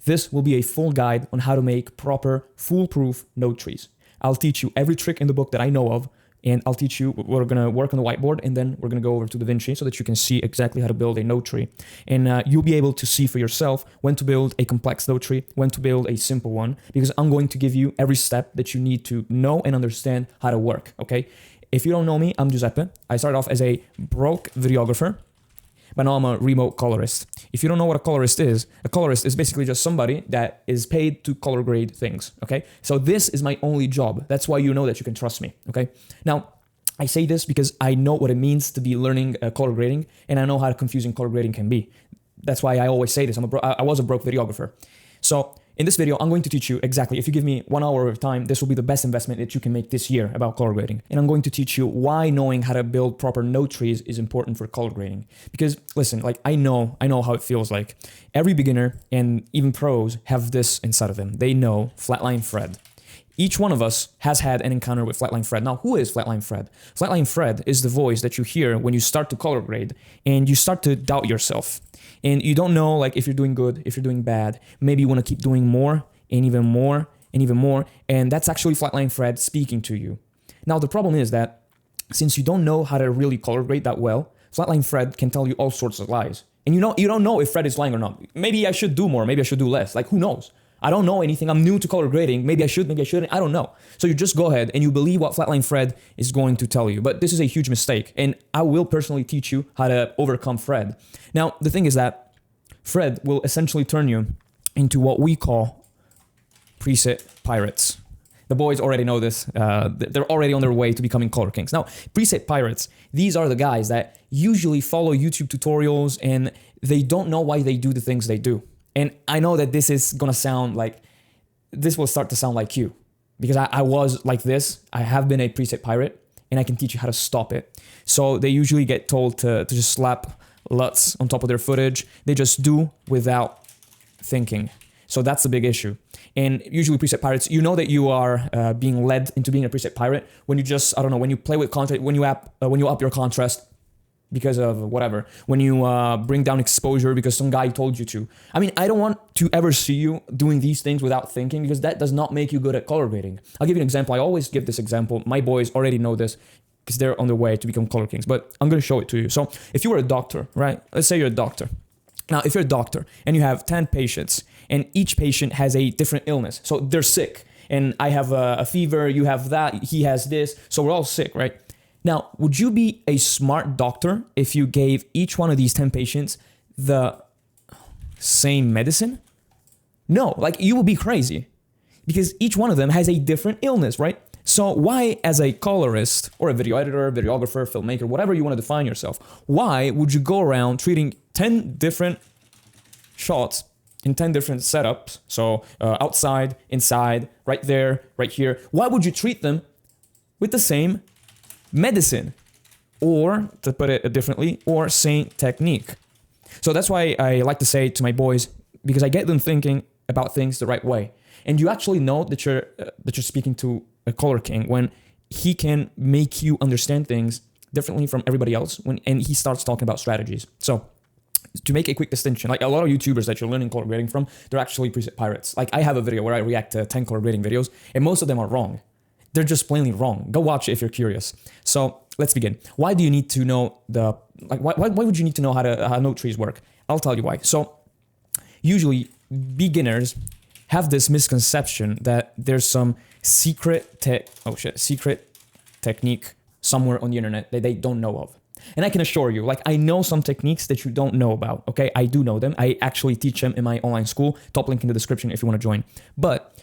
This will be a full guide on how to make proper, foolproof node trees. I'll teach you every trick in the book that I know of, and I'll teach you, we're gonna work on the whiteboard, and then we're gonna go over to DaVinci so that you can see exactly how to build a node tree. And you'll be able to see for yourself when to build a complex node tree, when to build a simple one, because I'm going to give you every step that you need to know and understand how to work, okay? If you don't know me, I'm Giuseppe. I started off as a broke videographer, but now I'm a remote colorist. If you don't know what a colorist is basically just somebody that is paid to color grade things, okay? So this is my only job. That's why you know that you can trust me, okay? Now, I say this because I know what it means to be learning color grading, and I know how confusing color grading can be. That's why I always say this. I was a broke videographer. So in this video, I'm going to teach you exactly, if you give me 1 hour of time, this will be the best investment that you can make this year about color grading. And I'm going to teach you why knowing how to build proper node trees is important for color grading. Because listen, like I know how it feels like. Every beginner and even pros have this inside of them. They know Flatline Fred. Each one of us has had an encounter with Flatline Fred. Now, who is Flatline Fred? Flatline Fred is the voice that you hear when you start to color grade and you start to doubt yourself. And you don't know like if you're doing good, if you're doing bad. Maybe you want to keep doing more and even more and even more. And that's actually Flatline Fred speaking to you. Now, the problem is that since you don't know how to really color grade that well, Flatline Fred can tell you all sorts of lies. And you don't know if Fred is lying or not. Maybe I should do more. Maybe I should do less. Like, who knows? I don't know anything. I'm new to color grading. Maybe I should, maybe I shouldn't. I don't know. So you just go ahead and you believe what Flatline Fred is going to tell you. But this is a huge mistake. And I will personally teach you how to overcome Fred. Now, the thing is that Fred will essentially turn you into what we call preset pirates. The boys already know this. They're already on their way to becoming color kings. Now, preset pirates, these are the guys that usually follow YouTube tutorials and they don't know why they do the things they do. And I know that this is going to sound like, this will start to sound like you. Because I was like this. I have been a preset pirate and I can teach you how to stop it. So they usually get told to just slap LUTs on top of their footage. They just do without thinking. So that's the big issue. And usually preset pirates, you know that you are being led into being a preset pirate when you just, I don't know, when you play with contrast, when you up your contrast because of whatever, when you bring down exposure because some guy told you to. I mean, I don't want to ever see you doing these things without thinking because that does not make you good at color grading. I'll give you an example. I always give this example. My boys already know this because they're on their way to become color kings, but I'm going to show it to you. So if you were a doctor, right? Let's say you're a doctor. Now, if you're a doctor and you have 10 patients and each patient has a different illness, so they're sick and I have a fever, you have that, he has this, so we're all sick, right? Now, would you be a smart doctor if you gave each one of these 10 patients the same medicine? No, like you would be crazy because each one of them has a different illness, right? So why, as a colorist or a video editor, videographer, filmmaker, whatever you want to define yourself, why would you go around treating 10 different shots in 10 different setups? So outside, inside, right there, right here. Why would you treat them with the same medicine? Or, to put it differently, or same technique? So that's why I like to say to my boys, because I get them thinking about things the right way. And you actually know that you're speaking to a color king when he can make you understand things differently from everybody else and he starts talking about strategies. So to make a quick distinction, like a lot of YouTubers that you're learning color grading from, they're actually preset pirates. Like I have a video where I react to 10 color grading videos and most of them are wrong. They're just plainly wrong. Go watch it if you're curious. So let's begin. Why do you need to know why would you need to know how node trees work? I'll tell you why. So usually beginners have this misconception that there's some secret technique somewhere on the internet that they don't know of. And I can assure you, like I know some techniques that you don't know about, okay? I do know them. I actually teach them in my online school. Top link in the description if you want to join. But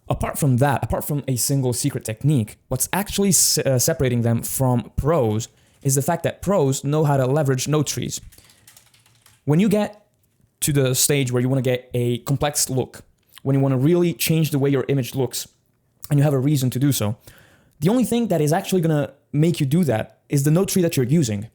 apart from that, apart from a single secret technique, what's actually separating them from pros is the fact that pros know how to leverage node trees. When you get to the stage where you want to get a complex look, when you want to really change the way your image looks, and you have a reason to do so, the only thing that is actually going to make you do that is the node tree that you're using.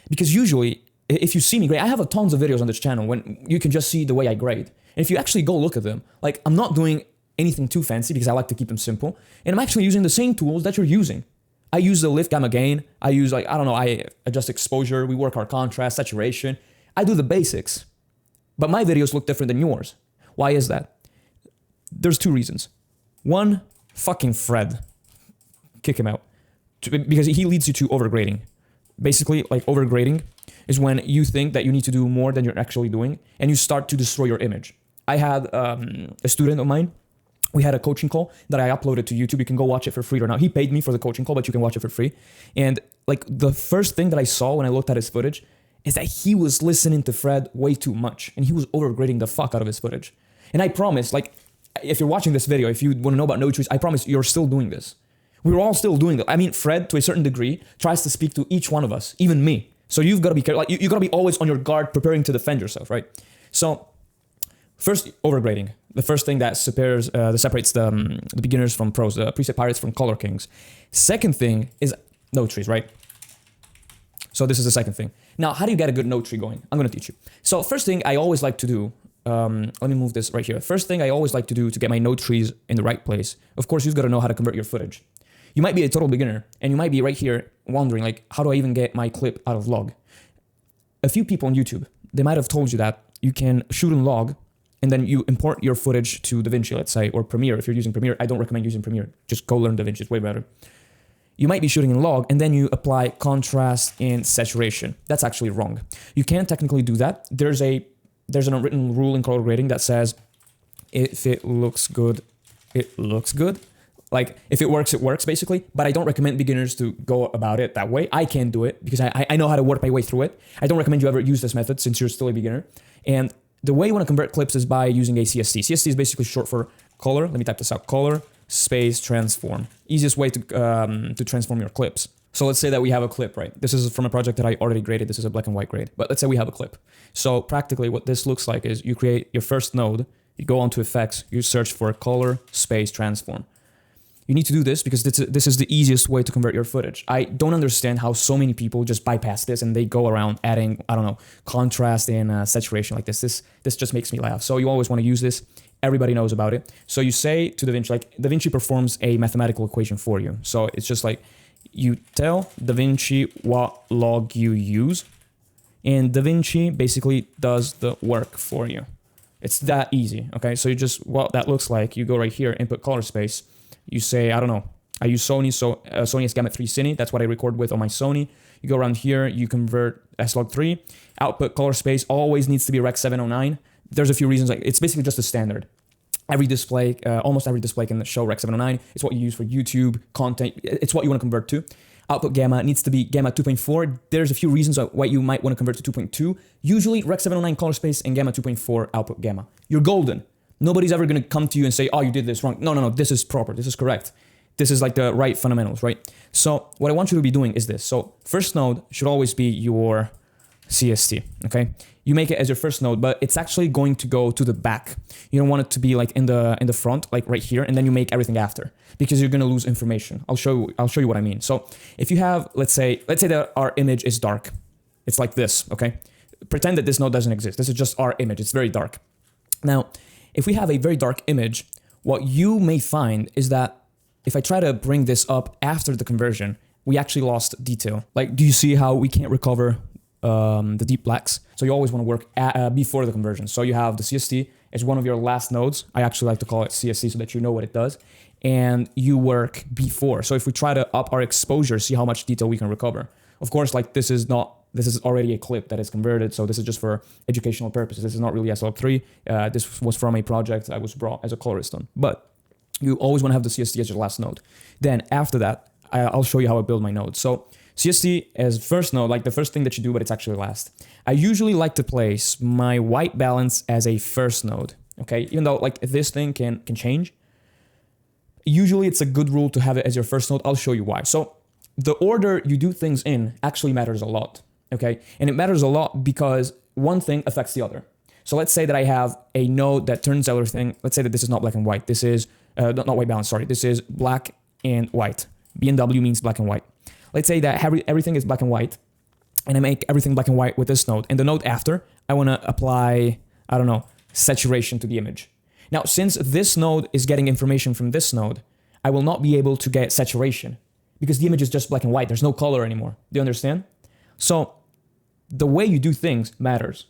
Because usually, if you see me grade, I have tons of videos on this channel when you can just see the way I grade. And if you actually go look at them, like I'm not doing anything too fancy because I like to keep them simple. And I'm actually using the same tools that you're using. I use the lift gamma gain. I use I adjust exposure. We work our contrast, saturation. I do the basics. But my videos look different than yours. Why is that? There's two reasons. One, fucking Fred. Kick him out. Because he leads you to overgrading. Basically, like overgrading is when you think that you need to do more than you're actually doing, and you start to destroy your image. I had a student of mine. We had a coaching call that I uploaded to YouTube. You can go watch it for free right now. He paid me for the coaching call, but you can watch it for free. And like the first thing that I saw when I looked at his footage is that he was listening to Fred way too much, and he was overgrading the fuck out of his footage. And I promise, like, if you're watching this video, if you want to know about no trees, I promise you're still doing this. We're all still doing that. I mean, Fred, to a certain degree, tries to speak to each one of us, even me. So you've got to be careful. Like, you got to be always on your guard, preparing to defend yourself, right? So first, overgrading. The first thing that separates the beginners from pros, the preset pirates from color kings. Second thing is no trees, right? So this is the second thing. Now, how do you get a good node tree going? I'm going to teach you. So first thing I always like to do, let me move this right here. First thing I always like to do to get my node trees in the right place, of course, you've got to know how to convert your footage. You might be a total beginner, and you might be right here wondering, like, how do I even get my clip out of log? A few people on YouTube, they might have told you that you can shoot in log, and then you import your footage to DaVinci, let's say, or Premiere. If you're using Premiere, I don't recommend using Premiere. Just go learn DaVinci, it's way better. You might be shooting in log, and then you apply contrast and saturation. That's actually wrong. You can't technically do that. There's an unwritten rule in color grading that says, if it looks good, it looks good. Like, if it works, basically. But I don't recommend beginners to go about it that way. I can do it because I know how to work my way through it. I don't recommend you ever use this method since you're still a beginner. And the way you want to convert clips is by using a CST. CST is basically short for color. Let me type this out. Color, space, transform. Easiest way to transform your clips. So let's say that we have a clip, right? This is from a project that I already graded. This is a black and white grade. But let's say we have a clip. So practically what this looks like is you create your first node, you go onto effects, you search for color, space, transform. You need to do this because this is the easiest way to convert your footage. I don't understand how so many people just bypass this and they go around adding, I don't know, contrast and saturation like this. This just makes me laugh. So you always want to use this. Everybody knows about it. So you say to DaVinci, like DaVinci performs a mathematical equation for you. So it's just like you tell DaVinci what log you use, and DaVinci basically does the work for you. It's that easy, okay? So you just, what that looks like, you go right here, input color space. You say, I don't know, I use Sony, so Sony S-Gamut 3 Cine. That's what I record with on my Sony. You go around here, you convert S-Log3. Output color space always needs to be Rec 709. There's a few reasons. Like, it's basically just a standard. Every display, almost every display can show Rec 709. It's what you use for YouTube content. It's what you want to convert to. Output gamma needs to be gamma 2.4. There's a few reasons why you might want to convert to 2.2. Usually Rec 709 color space and gamma 2.4 output gamma. You're golden. Nobody's ever going to come to you and say, oh, you did this wrong. No, this is proper. This is correct. This is like the right fundamentals, right? So what I want you to be doing is this. So first node should always be your CST, okay? You make it as your first node, but it's actually going to go to the back. You don't want it to be like in the front, like right here, and then you make everything after because you're going to lose information. I'll show you what I mean. So if you have, let's say that our image is dark. It's like this, okay? Pretend that this node doesn't exist. This is just our image. It's very dark. Now, if we have a very dark image, what you may find is that if I try to bring this up after the conversion, we actually lost detail. Like, do you see how we can't recover the deep blacks? So you always want to work before the conversion. So you have the CST as one of your last nodes. I actually like to call it CST so that you know what it does. And you work before. So if we try to up our exposure, see how much detail we can recover. Of course, like this is already a clip that is converted, so this is just for educational purposes. This is not really SLog3. This was from a project I was brought as a colorist on. But you always want to have the CST as your last node. Then after that, I'll show you how I build my nodes. So CST as first node, like the first thing that you do, but it's actually last. I usually like to place my white balance as a first node, okay? Even though like this thing can change. Usually it's a good rule to have it as your first node. I'll show you why. So the order you do things in actually matters a lot. Okay, and it matters a lot because one thing affects the other. So let's say that I have a node that turns everything. Let's say that this is not black and white. This is not white balance. Sorry, this is black and white. B&W means black and white. Let's say that everything is black and white, and I make everything black and white with this node. And the node after, I want to apply, I don't know, saturation to the image. Now, since this node is getting information from this node, I will not be able to get saturation because the image is just black and white. There's no color anymore. Do you understand? So the way you do things matters.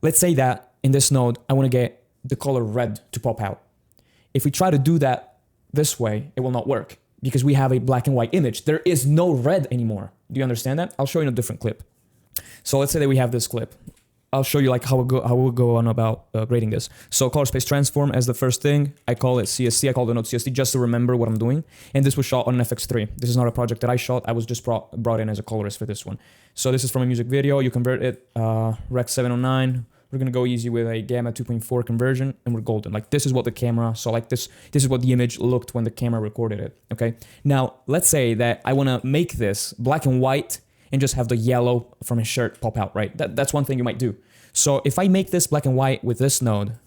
Let's say that in this node, I want to get the color red to pop out. If we try to do that this way, it will not work because we have a black and white image. There is no red anymore. Do you understand that? I'll show you in a different clip. So let's say that we have this clip. I'll show you like how we'll go on about grading this. So color space transform as the first thing. I call it CST. I call the node CST just to remember what I'm doing. And this was shot on an FX3. This is not a project that I shot. I was just brought in as a colorist for this one. So this is from a music video. You convert it, Rec 709. We're gonna go easy with a gamma 2.4 conversion, and we're golden. Like this is what the camera saw. Like this is what the image looked when the camera recorded it. Okay. Now let's say that I wanna make this black and white and just have the yellow from his shirt pop out, right? That's one thing you might do. So if I make this black and white with this node,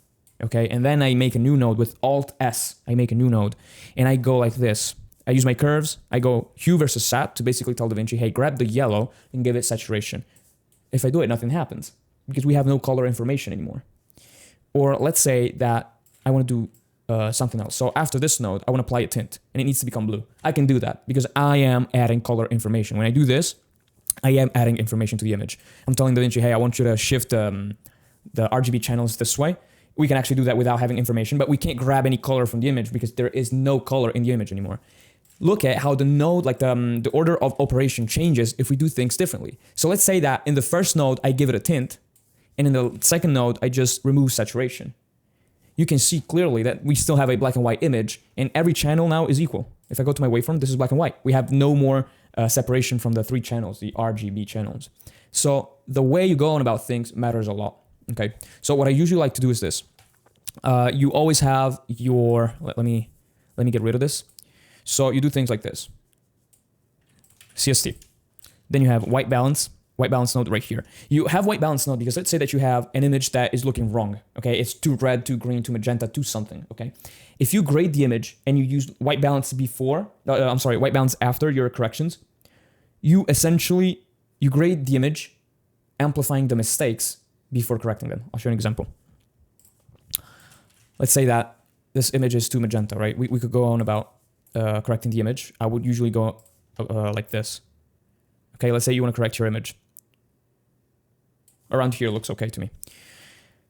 okay, and then I make a new node with Alt-S, I make a new node, and I go like this. I use my curves, I go hue versus sat to basically tell DaVinci, hey, grab the yellow and give it saturation. If I do it, nothing happens because we have no color information anymore. Or let's say that I want to do something else. So after this node, I want to apply a tint, and it needs to become blue. I can do that because I am adding color information. When I do this, I am adding information to the image. I'm telling DaVinci, hey, I want you to shift the RGB channels this way. We can actually do that without having information, but we can't grab any color from the image because there is no color in the image anymore. Look at how the node, like the order of operation changes if we do things differently. So let's say that in the first node, I give it a tint, and in the second node, I just remove saturation. You can see clearly that we still have a black and white image, and every channel now is equal. If I go to my waveform, this is black and white. We have no more separation from the three channels, the RGB channels. So the way you go on about things matters a lot. Okay. So what I usually like to do is this. You always have your, let me get rid of this. So you do things like this. CST. Then you have white balance node right here. You have white balance node because let's say that you have an image that is looking wrong. Okay. It's too red, too green, too magenta, too something. Okay. If you grade the image and you use white balance white balance after your corrections, you grade the image, amplifying the mistakes before correcting them. I'll show you an example. Let's say that this image is too magenta, right? We could go on about correcting the image. I would usually go like this. Okay, let's say you want to correct your image. Around here looks okay to me.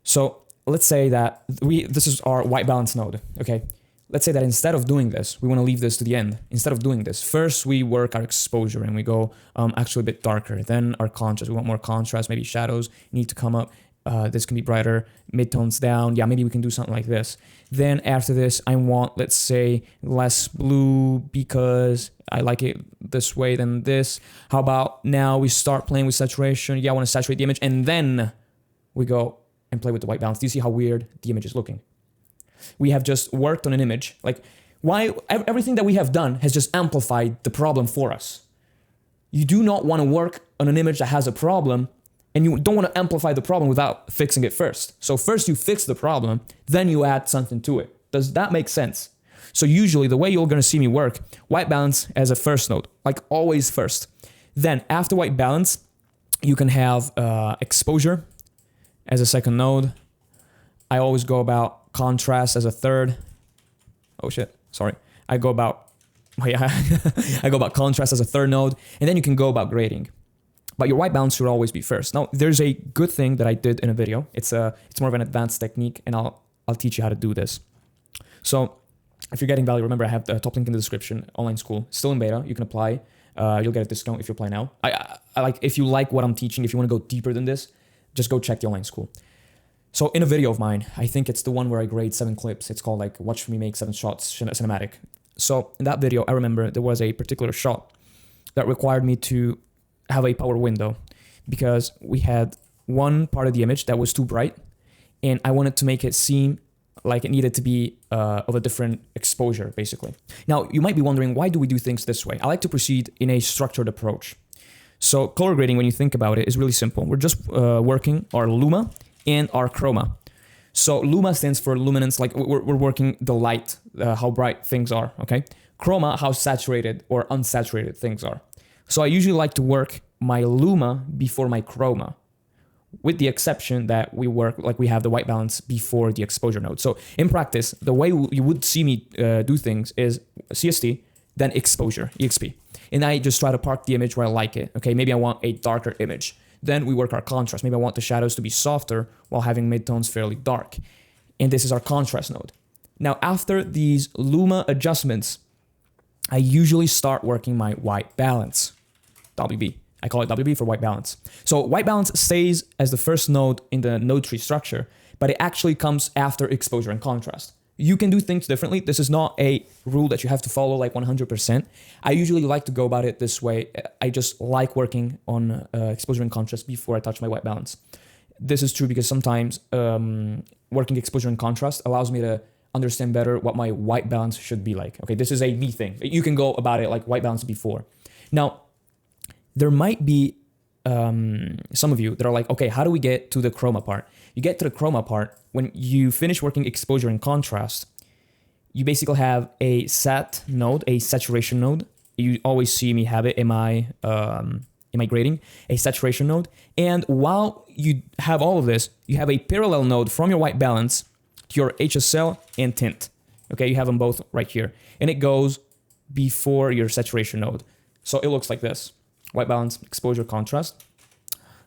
So let's say that this is our white balance node, okay? Let's say that instead of doing this, we want to leave this to the end. Instead of doing this, first we work our exposure and we go actually a bit darker. Then our contrast, we want more contrast, maybe shadows need to come up. This can be brighter, midtones down. Yeah, maybe we can do something like this. Then after this, I want, let's say, less blue because I like it this way than this. How about now we start playing with saturation? Yeah, I want to saturate the image. And then we go and play with the white balance. Do you see how weird the image is looking? We have just worked on an image. Like, everything that we have done has just amplified the problem for us. You do not want to work on an image that has a problem, and you don't want to amplify the problem without fixing it first. So first you fix the problem, then you add something to it. Does that make sense? So usually the way you're going to see me work, white balance as a first node, like always first. Then after white balance, you can have exposure as a second node. I always go about contrast as a third. Oh shit, sorry. I go about contrast as a third node, and then you can go about grading. But your white balance should always be first. Now, there's a good thing that I did in a video. It's more of an advanced technique, and I'll teach you how to do this. So if you're getting value, remember I have the top link in the description, online school, still in beta. You can apply. You'll get a discount if you apply now. I like, if you like what I'm teaching, if you want to go deeper than this, just go check the online school. So in a video of mine, I think it's the one where I grade 7 clips. It's called like, watch me make 7 shots cinematic. So in that video, I remember there was a particular shot that required me to have a power window because we had one part of the image that was too bright and I wanted to make it seem like it needed to be of a different exposure, basically. Now, you might be wondering, why do we do things this way? I like to proceed in a structured approach. So color grading, when you think about it, is really simple. We're just working our luma and our chroma. So luma stands for luminance, like we're working the light, how bright things are, okay? Chroma, how saturated or unsaturated things are. So I usually like to work my luma before my chroma, with the exception that we work, like we have the white balance before the exposure node. So in practice, the way you would see me do things is CST, then exposure, EXP. And I just try to park the image where I like it. Okay, maybe I want a darker image. Then we work our contrast. Maybe I want the shadows to be softer while having midtones fairly dark. And this is our contrast node. Now, after these Luma adjustments, I usually start working my white balance, WB. I call it WB for white balance. So white balance stays as the first node in the node tree structure, but it actually comes after exposure and contrast. You can do things differently. This is not a rule that you have to follow like 100%. I usually like to go about it this way. I just like working on exposure and contrast before I touch my white balance. This is true because sometimes working exposure and contrast allows me to understand better what my white balance should be like. Okay, this is a me thing. You can go about it like white balance before. Now, there might be some of you that are like, okay, how do we get to the chroma part? You get to the chroma part when you finish working exposure and contrast. You basically have a sat node, a saturation node. You always see me have it in my grading, a saturation node. And while you have all of this, you have a parallel node from your white balance to your HSL and tint. Okay, you have them both right here. And it goes before your saturation node. So it looks like this. White balance, exposure, contrast.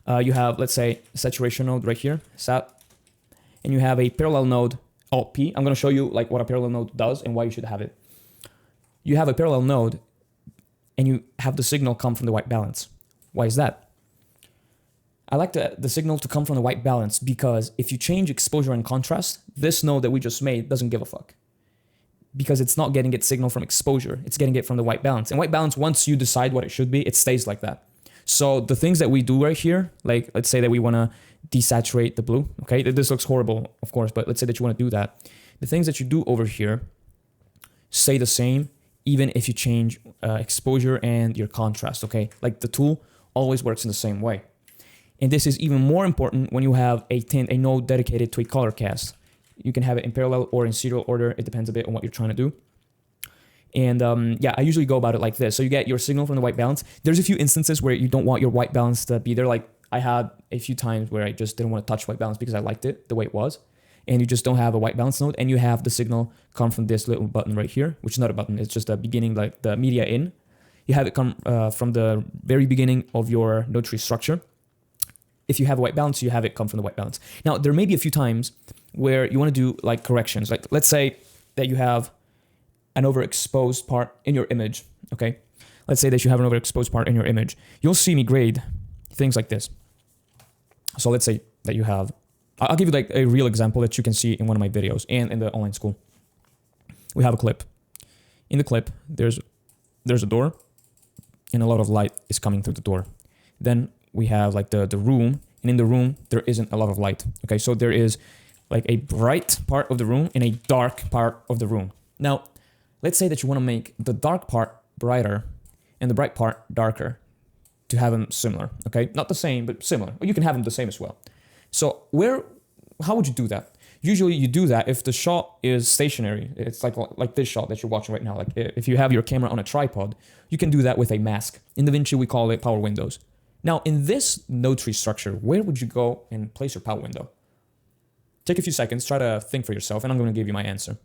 You have, let's say, saturation node right here, sat. And you have a parallel node, Alt P. I'm going to show you like what a parallel node does and why you should have it. You have a parallel node and you have the signal come from the white balance. Why is that? I like the signal to come from the white balance because if you change exposure and contrast, this node that we just made doesn't give a fuck. Because it's not getting its signal from exposure, it's getting it from the white balance. And white balance, once you decide what it should be, it stays like that. So the things that we do right here, like let's say that we want to desaturate the blue, okay? This looks horrible, of course, but let's say that you want to do that. The things that you do over here stay the same, even if you change exposure and your contrast, okay? Like the tool always works in the same way. And this is even more important when you have a tint, a node dedicated to a color cast. You can have it in parallel or in serial order. It depends a bit on what you're trying to do. And yeah, I usually go about it like this. So you get your signal from the white balance. There's a few instances where you don't want your white balance to be there. Like I had a few times where I just didn't want to touch white balance because I liked it the way it was. And you just don't have a white balance node. And you have the signal come from this little button right here, which is not a button. It's just a beginning, like the media in. You have it come from the very beginning of your node tree structure. If you have a white balance, you have it come from the white balance. Now, there may be a few times where you want to do like corrections. Like let's say that you have an overexposed part in your image, okay? Let's say that you have an overexposed part in your image. You'll see me grade things like this. So let's say that you have, I'll give you like a real example that you can see in one of my videos and in the online school. We have a clip. In the clip, there's a door and a lot of light is coming through the door. Then we have like the room, and in the room, there isn't a lot of light. Okay, so there is like a bright part of the room and a dark part of the room. Now, let's say that you want to make the dark part brighter and the bright part darker to have them similar, okay? Not the same, but similar. Or you can have them the same as well. So how would you do that? Usually you do that if the shot is stationary. It's like this shot that you're watching right now. Like if you have your camera on a tripod, you can do that with a mask. In DaVinci, we call it power windows. Now, in this node tree structure, where would you go and place your power window? Take a few seconds, try to think for yourself, and I'm going to give you my answer.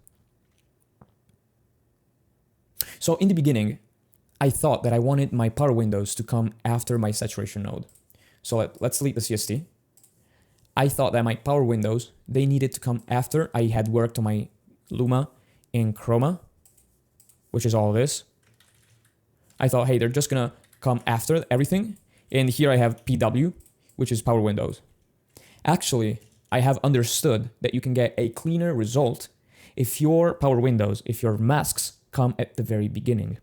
So in the beginning, I thought that I wanted my power windows to come after my saturation node. So let's delete the CST. I thought that my power windows, they needed to come after I had worked on my Luma and Chroma, which is all this. I thought, hey, they're just going to come after everything. And here I have PW, which is power windows. Actually, I have understood that you can get a cleaner result if your power windows, if your masks come at the very beginning.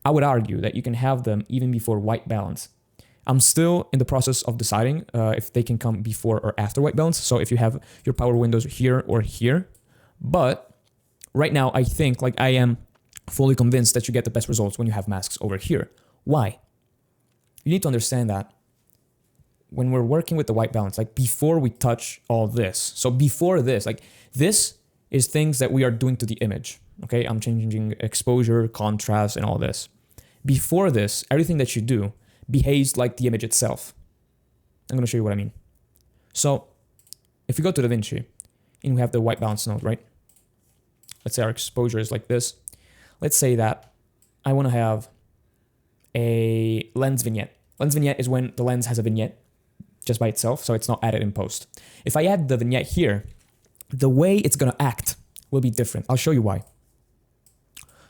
I would argue that you can have them even before white balance. I'm still in the process of deciding if they can come before or after white balance. So if you have your power windows here or here, but right now I think like I am fully convinced that you get the best results when you have masks over here. Why? You need to understand that when we're working with the white balance, like before we touch all this, so before this, like this is things that we are doing to the image, okay? I'm changing exposure, contrast, and all this. Before this, everything that you do behaves like the image itself. I'm gonna show you what I mean. So if we go to DaVinci and we have the white balance node, right? Let's say our exposure is like this. Let's say that I wanna have a lens vignette. Lens vignette is when the lens has a vignette just by itself, so it's not added in post. If I add the vignette here, the way it's gonna act will be different. I'll show you why.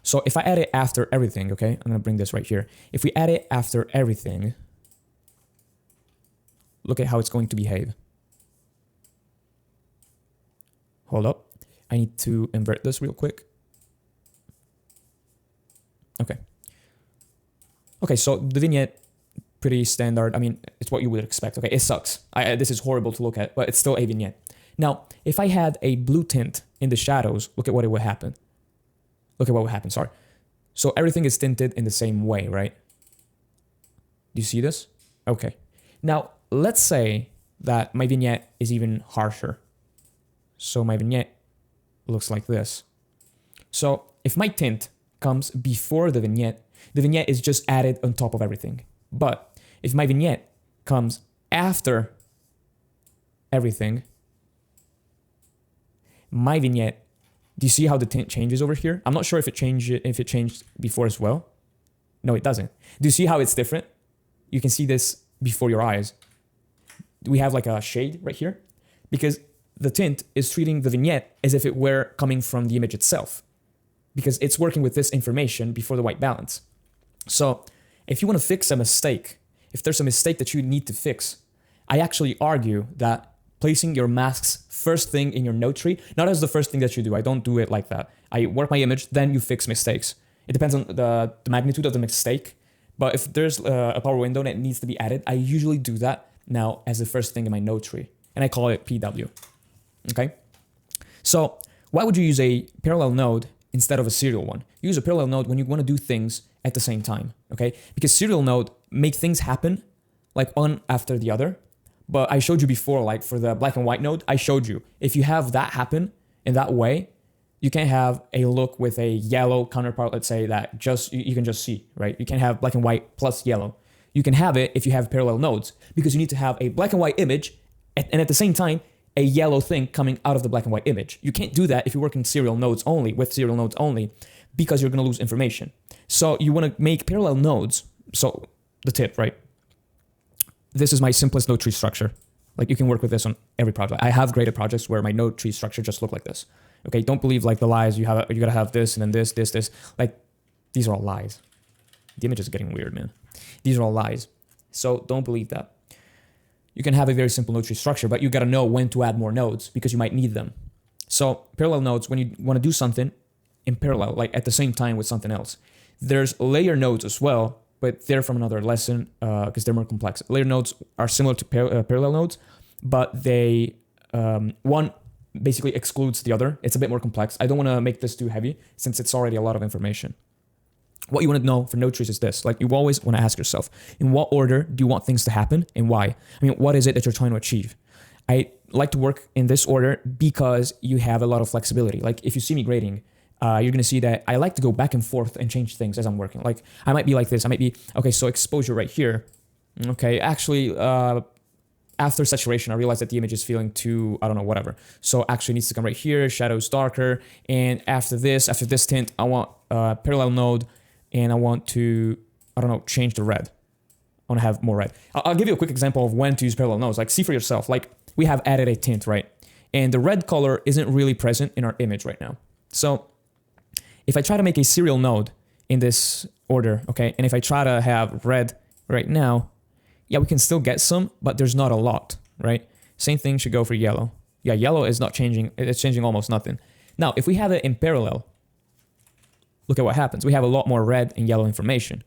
So if I add it after everything, okay, I'm gonna bring this right here. If we add it after everything, look at how it's going to behave. Hold up. I need to invert this real quick. Okay. Okay, so the vignette, pretty standard. I mean, it's what you would expect. Okay, it sucks. This is horrible to look at, but it's still a vignette. Now, if I had a blue tint in the shadows, look at what it would happen. Look at what would happen, sorry. So everything is tinted in the same way, right? Do you see this? Okay. Now, let's say that my vignette is even harsher. So my vignette looks like this. So if my tint comes before the vignette is just added on top of everything. But if my vignette comes after everything, my vignette, do you see how the tint changes over here? I'm not sure if it changed before as well. No, it doesn't. Do you see how it's different? You can see this before your eyes. We have like a shade right here because the tint is treating the vignette as if it were coming from the image itself because it's working with this information before the white balance. So if you want to fix a mistake, if there's a mistake that you need to fix, I actually argue that placing your masks first thing in your node tree, not as the first thing that you do. I don't do it like that. I work my image, then you fix mistakes. It depends on the magnitude of the mistake. But if there's a power window that needs to be added, I usually do that now as the first thing in my node tree. And I call it PW. Okay? So why would you use a parallel node instead of a serial one? You use a parallel node when you want to do things at the same time. Okay? Because serial node make things happen like one after the other. But I showed you before, like for the black and white node, I showed you if you have that happen in that way, you can't have a look with a yellow counterpart, let's say that just you can just see, right? You can't have black and white plus yellow. You can have it if you have parallel nodes because you need to have a black and white image and at the same time, a yellow thing coming out of the black and white image. You can't do that if you're working serial nodes only, with serial nodes only, because you're going to lose information. So you want to make parallel nodes. So the tip, right? This is my simplest node tree structure. Like you can work with this on every project. I have graded projects where my node tree structure just look like this. Okay, don't believe like the lies. You gotta have this and then this. Like these are all lies. The image is getting weird, man. These are all lies. So don't believe that. You can have a very simple node tree structure, but you gotta know when to add more nodes because you might need them. So parallel nodes, when you want to do something in parallel, like at the same time with something else, there's layer nodes as well. But they're from another lesson because they're more complex. Layer nodes are similar to parallel nodes, but they one basically excludes the other. It's a bit more complex. I don't want to make this too heavy since it's already a lot of information. What you want to know for node trees is this. Like you always want to ask yourself, in what order do you want things to happen and why? I mean, what is it that you're trying to achieve? I like to work in this order because you have a lot of flexibility. Like if you see me grading, you're going to see that I like to go back and forth and change things as I'm working. Like I might be like this. I might be, okay, so exposure right here. Okay, actually, after saturation, I realized that the image is feeling too, I don't know, whatever. So actually it needs to come right here, shadows darker. And after this tint, I want a parallel node and I want to, I don't know, change the red. I want to have more red. I'll give you a quick example of when to use parallel nodes. Like see for yourself, like we have added a tint, right? And the red color isn't really present in our image right now. So if I try to make a serial node in this order, okay, and if I try to have red right now, yeah, we can still get some, but there's not a lot, right? Same thing should go for yellow. Yeah, yellow is not changing. It's changing almost nothing. Now, if we have it in parallel, look at what happens. We have a lot more red and yellow information.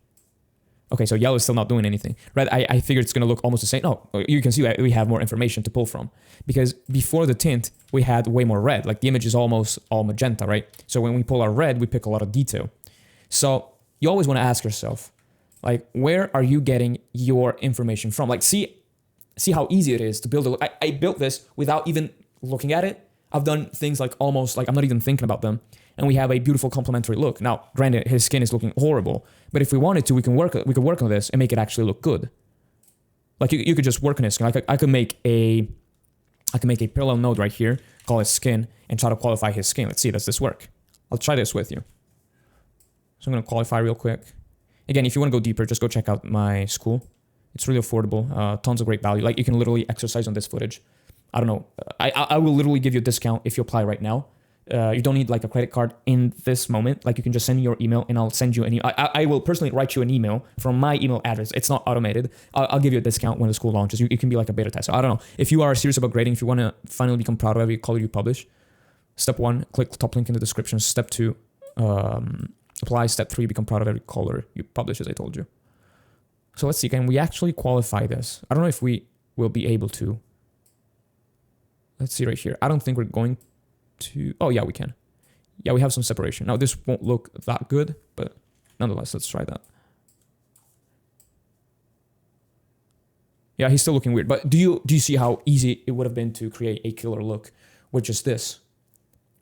Okay, so yellow is still not doing anything. Red, I figured it's going to look almost the same. No, you can see that we have more information to pull from. Because before the tint, we had way more red. Like the image is almost all magenta, right? So when we pull our red, we pick a lot of detail. So you always want to ask yourself, like, where are you getting your information from? Like, see how easy it is to build a... I built this without even looking at it. I've done things like almost like I'm not even thinking about them. And we have a beautiful complementary look. Now, granted, his skin is looking horrible, but if we wanted to, we could work on this and make it actually look good. Like you could just work on his skin. I could make a parallel node right here, call it skin, and try to qualify his skin. Let's see, does this work? I'll try this with you. So I'm gonna qualify real quick. Again, if you want to go deeper, just go check out my school. It's really affordable, tons of great value. Like you can literally exercise on this footage. I don't know. I will literally give you a discount if you apply right now. You don't need like a credit card in this moment. Like you can just send me your email and I'll send you I will personally write you an email from my email address. It's not automated. I'll give you a discount when the school launches. It can be like a beta test. So I don't know. If you are serious about grading, if you want to finally become proud of every color you publish, step 1, click the top link in the description. Step 2, apply. Step 3, become proud of every color you publish, as I told you. So let's see, can we actually qualify this? I don't know if we will be able to. Let's see right here. I don't think we're going to, oh yeah, we can. Yeah, we have some separation. Now this won't look that good, but nonetheless, let's try that. Yeah, he's still looking weird, but do you see how easy it would have been to create a killer look with just this?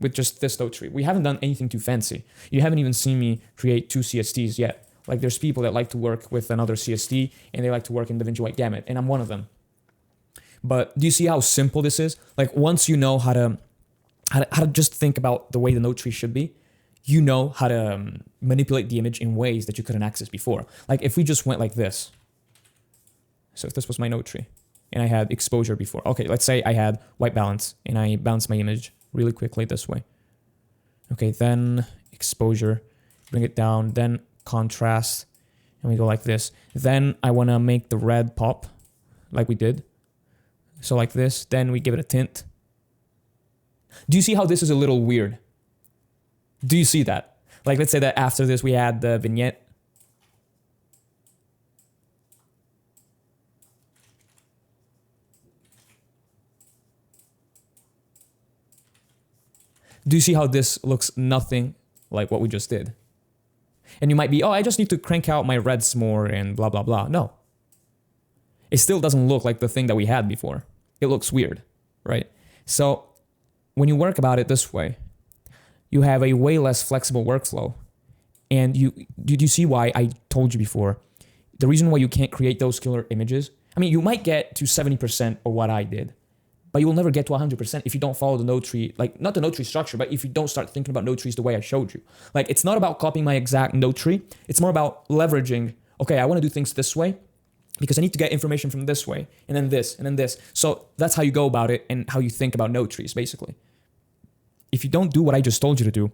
With just this node tree. We haven't done anything too fancy. You haven't even seen me create 2 CSTs yet. Like there's people that like to work with another CST and they like to work in DaVinci White Gamut, and I'm one of them. But do you see how simple this is? Like once you know how to just think about the way the node tree should be, you know how to manipulate the image in ways that you couldn't access before. Like if we just went like this. So if this was my node tree and I had exposure before. Okay, let's say I had white balance and I balanced my image really quickly this way. Okay, then exposure, bring it down, then contrast, and we go like this. Then I want to make the red pop like we did. So like this, then we give it a tint. Do you see how this is a little weird? Do you see that? Like let's say that after this we add the vignette. Do you see how this looks nothing like what we just did? And you might be, oh, I just need to crank out my reds more and blah, blah, blah. No. It still doesn't look like the thing that we had before. It looks weird, right? So when you work about it this way, you have a way less flexible workflow. And did you see why I told you before? The reason why you can't create those killer images, I mean, you might get to 70% of what I did, but you will never get to 100% if you don't follow the node tree, like not the node tree structure, but if you don't start thinking about node trees the way I showed you. Like it's not about copying my exact node tree. It's more about leveraging, okay, I want to do things this way because I need to get information from this way and then this and then this. So that's how you go about it and how you think about node trees, basically. If you don't do what I just told you to do,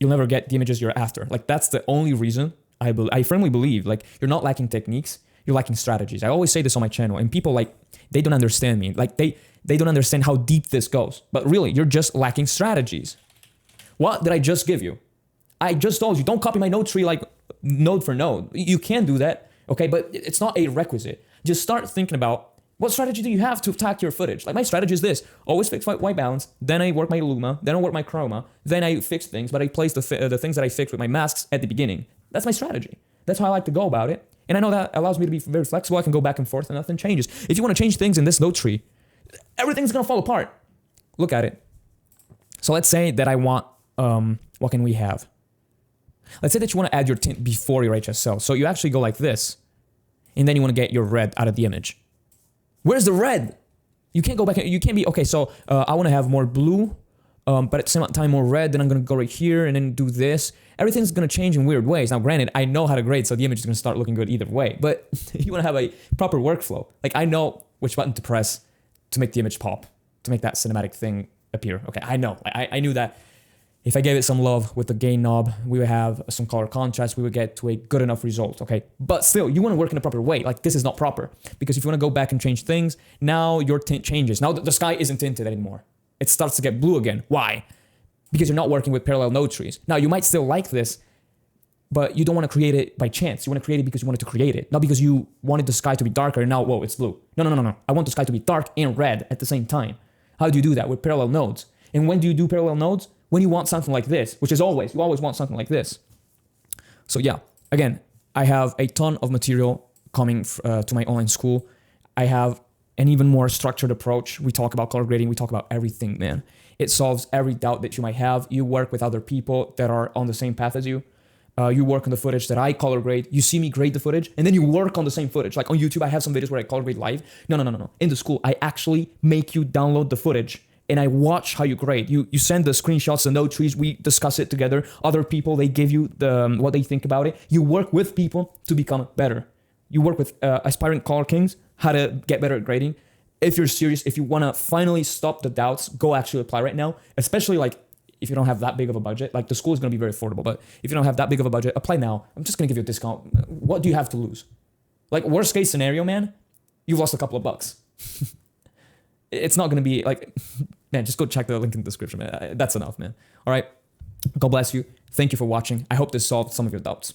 you'll never get the images you're after. Like that's the only reason I firmly believe, like you're not lacking techniques, you're lacking strategies. I always say this on my channel and people like, they don't understand me. Like they don't understand how deep this goes. But really, you're just lacking strategies. What did I just give you? I just told you, don't copy my node tree like node for node. You can do that, okay? But it's not a requisite. Just start thinking about what strategy do you have to attack your footage? Like my strategy is this, always fix white balance, then I work my luma, then I work my chroma, then I fix things, but I place the things that I fix with my masks at the beginning. That's my strategy. That's how I like to go about it. And I know that allows me to be very flexible. I can go back and forth and nothing changes. If you want to change things in this node tree, everything's going to fall apart. Look at it. So let's say that I want, what can we have? Let's say that you want to add your tint before your HSL. So you actually go like this, and then you want to get your red out of the image. Where's the red? You can't go back. You can't be, okay, so I want to have more blue, but at the same time more red. Then I'm going to go right here and then do this. Everything's going to change in weird ways. Now, granted, I know how to grade, so the image is going to start looking good either way. But you want to have a proper workflow. Like, I know which button to press to make the image pop, to make that cinematic thing appear. Okay, I know. I knew that if I gave it some love with the gain knob, we would have some color contrast, we would get to a good enough result, okay? But still, you want to work in a proper way. Like, this is not proper. Because if you want to go back and change things, now your tint changes. Now the sky isn't tinted anymore. It starts to get blue again. Why? Because you're not working with parallel node trees. Now, you might still like this, but you don't want to create it by chance. You want to create it because you wanted to create it. Not because you wanted the sky to be darker and now, whoa, it's blue. No. I want the sky to be dark and red at the same time. How do you do that? With parallel nodes. And when do you do parallel nodes? When you want something like this, which is you always want something like this. So yeah, again, I have a ton of material coming to my online school. I have an even more structured approach. We talk about color grading. We talk about everything, man. It solves every doubt that you might have. You work with other people that are on the same path as you. You work on the footage that I color grade. You see me grade the footage, and then you work on the same footage. Like on YouTube, I have some videos where I color grade live. No. In the school, I actually make you download the footage, and I watch how you grade. You send the screenshots, the node trees. We discuss it together. Other people, they give you the what they think about it. You work with people to become better. You work with aspiring color kings, how to get better at grading. if you're serious, if you want to finally stop the doubts, go actually apply right now, especially like if you don't have that big of a budget. Like the school is going to be very affordable, but if you don't have that big of a budget, apply now. I'm just going to give you a discount. What do you have to lose? Like worst case scenario, man, you've lost a couple of bucks. It's not going to be like, man, just go check the link in the description, man. That's enough, man. All right. God bless you. Thank you for watching. I hope this solved some of your doubts.